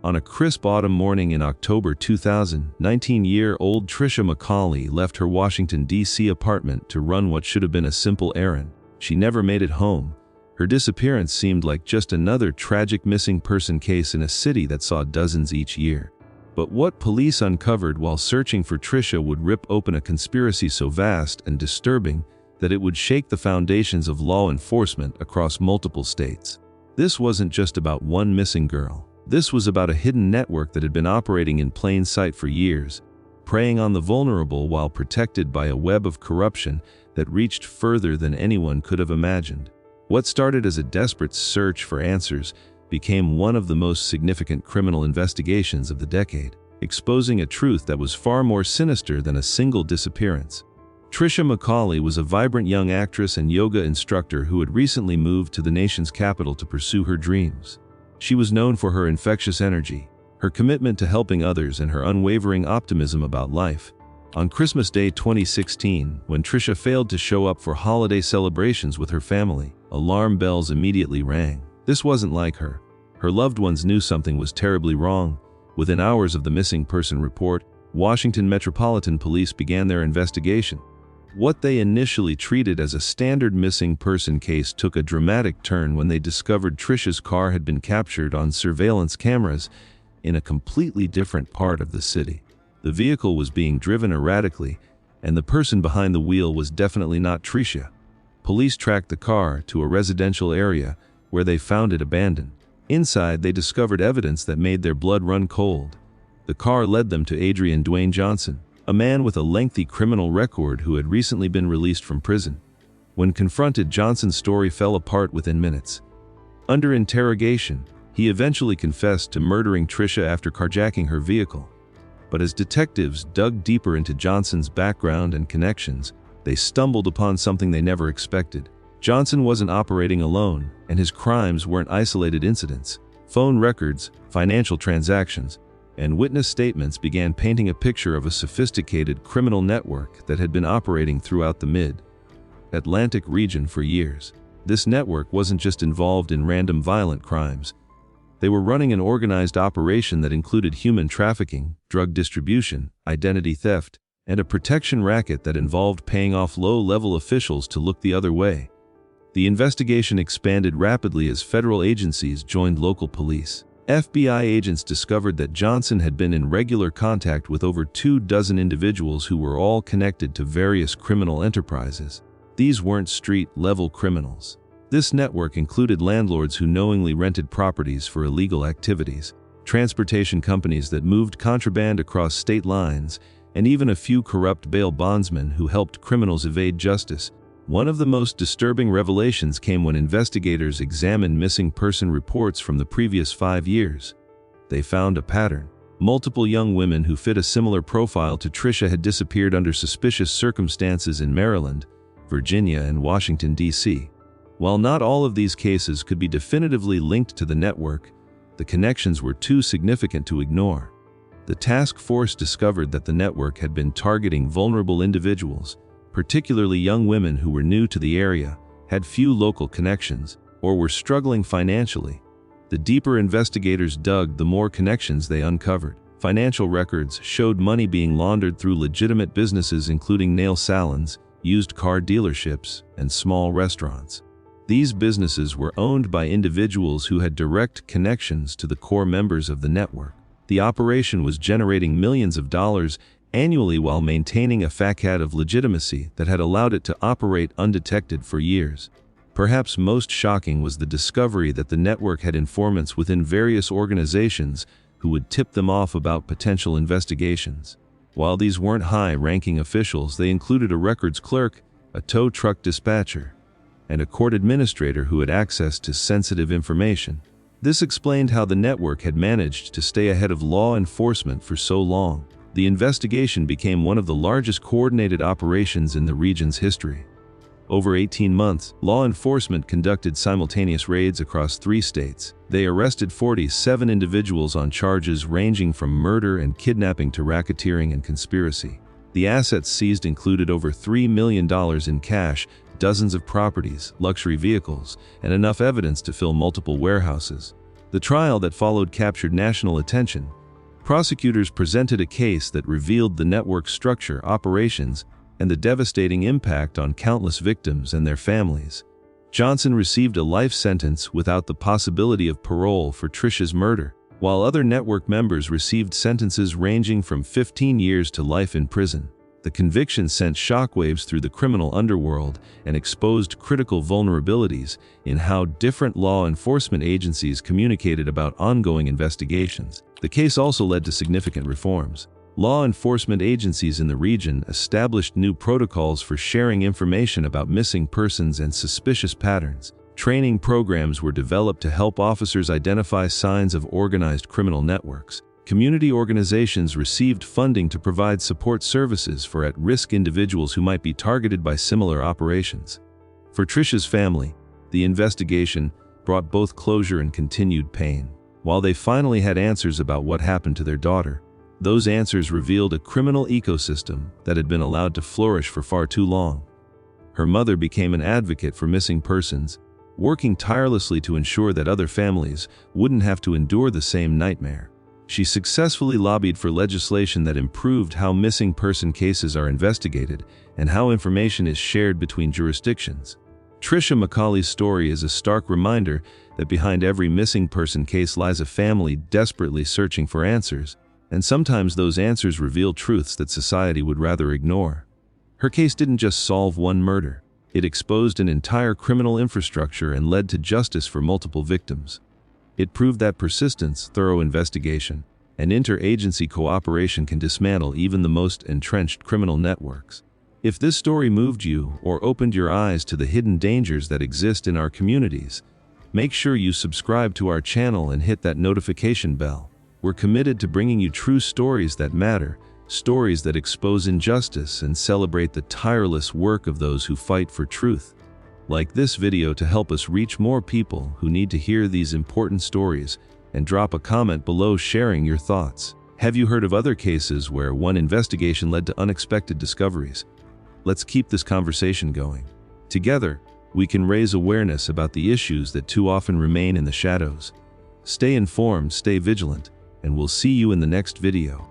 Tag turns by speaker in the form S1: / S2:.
S1: On a crisp autumn morning in October 2000, 19-year-old Tricia McCauley left her Washington, D.C. apartment to run what should have been a simple errand. She never made it home. Her disappearance seemed like just another tragic missing person case in a city that saw dozens each year. But what police uncovered while searching for Tricia would rip open a conspiracy so vast and disturbing that it would shake the foundations of law enforcement across multiple states. This wasn't just about one missing girl. This was about a hidden network that had been operating in plain sight for years, preying on the vulnerable while protected by a web of corruption that reached further than anyone could have imagined. What started as a desperate search for answers became one of the most significant criminal investigations of the decade, exposing a truth that was far more sinister than a single disappearance. Tricia McCauley was a vibrant young actress and yoga instructor who had recently moved to the nation's capital to pursue her dreams. She was known for her infectious energy, her commitment to helping others, and her unwavering optimism about life. On Christmas Day 2016, when Tricia failed to show up for holiday celebrations with her family, alarm bells immediately rang. This wasn't like her. Her loved ones knew something was terribly wrong. Within hours of the missing person report, Washington Metropolitan Police began their investigation. What they initially treated as a standard missing person case took a dramatic turn when they discovered Tricia's car had been captured on surveillance cameras in a completely different part of the city. The vehicle was being driven erratically, and the person behind the wheel was definitely not Tricia. Police tracked the car to a residential area where they found it abandoned. Inside, they discovered evidence that made their blood run cold. The car led them to Adrian Dwayne Johnson, a man with a lengthy criminal record who had recently been released from prison. When confronted, Johnson's story fell apart within minutes. Under interrogation, he eventually confessed to murdering Tricia after carjacking her vehicle. But as detectives dug deeper into Johnson's background and connections, they stumbled upon something they never expected. Johnson wasn't operating alone, and his crimes weren't isolated incidents. Phone records, financial transactions, and witness statements began painting a picture of a sophisticated criminal network that had been operating throughout the Mid-Atlantic region for years. This network wasn't just involved in random violent crimes. They were running an organized operation that included human trafficking, drug distribution, identity theft, and a protection racket that involved paying off low-level officials to look the other way. The investigation expanded rapidly as federal agencies joined local police. FBI agents discovered that Johnson had been in regular contact with over 24 individuals who were all connected to various criminal enterprises. These weren't street-level criminals. This network included landlords who knowingly rented properties for illegal activities, transportation companies that moved contraband across state lines, and even a few corrupt bail bondsmen who helped criminals evade justice. One of the most disturbing revelations came when investigators examined missing person reports from the previous 5 years. They found a pattern. Multiple young women who fit a similar profile to Tricia had disappeared under suspicious circumstances in Maryland, Virginia, and Washington, D.C. While not all of these cases could be definitively linked to the network, the connections were too significant to ignore. The task force discovered that the network had been targeting vulnerable individuals, particularly young women who were new to the area, had few local connections, or were struggling financially. The deeper investigators dug, the more connections they uncovered. Financial records showed money being laundered through legitimate businesses including nail salons, used car dealerships, and small restaurants. These businesses were owned by individuals who had direct connections to the core members of the network. The operation was generating millions of dollars annually while maintaining a facade of legitimacy that had allowed it to operate undetected for years. Perhaps most shocking was the discovery that the network had informants within various organizations who would tip them off about potential investigations. While these weren't high-ranking officials, they included a records clerk, a tow truck dispatcher, and a court administrator who had access to sensitive information. This explained how the network had managed to stay ahead of law enforcement for so long. The investigation became one of the largest coordinated operations in the region's history. Over 18 months, law enforcement conducted simultaneous raids across 3 states. They arrested 47 individuals on charges ranging from murder and kidnapping to racketeering and conspiracy. The assets seized included over $3 million in cash, dozens of properties, luxury vehicles, and enough evidence to fill multiple warehouses. The trial that followed captured national attention. Prosecutors presented a case that revealed the network's structure, operations, and the devastating impact on countless victims and their families. Johnson received a life sentence without the possibility of parole for Trisha's murder, while other network members received sentences ranging from 15 years to life in prison. The conviction sent shockwaves through the criminal underworld and exposed critical vulnerabilities in how different law enforcement agencies communicated about ongoing investigations. The case also led to significant reforms. Law enforcement agencies in the region established new protocols for sharing information about missing persons and suspicious patterns. Training programs were developed to help officers identify signs of organized criminal networks. Community organizations received funding to provide support services for at-risk individuals who might be targeted by similar operations. For Trisha's family, the investigation brought both closure and continued pain. While they finally had answers about what happened to their daughter, those answers revealed a criminal ecosystem that had been allowed to flourish for far too long. Her mother became an advocate for missing persons, working tirelessly to ensure that other families wouldn't have to endure the same nightmare. She successfully lobbied for legislation that improved how missing person cases are investigated and how information is shared between jurisdictions. Trisha McCauley's story is a stark reminder that behind every missing person case lies a family desperately searching for answers, and sometimes those answers reveal truths that society would rather ignore. Her case didn't just solve one murder. It exposed an entire criminal infrastructure and led to justice for multiple victims. It proved that persistence, thorough investigation, and interagency cooperation can dismantle even the most entrenched criminal networks. If this story moved you or opened your eyes to the hidden dangers that exist in our communities, make sure you subscribe to our channel and hit that notification bell. We're committed to bringing you true stories that matter, stories that expose injustice and celebrate the tireless work of those who fight for truth. Like this video to help us reach more people who need to hear these important stories, and drop a comment below sharing your thoughts. Have you heard of other cases where one investigation led to unexpected discoveries? Let's keep this conversation going. Together, we can raise awareness about the issues that too often remain in the shadows. Stay informed, stay vigilant, and we'll see you in the next video.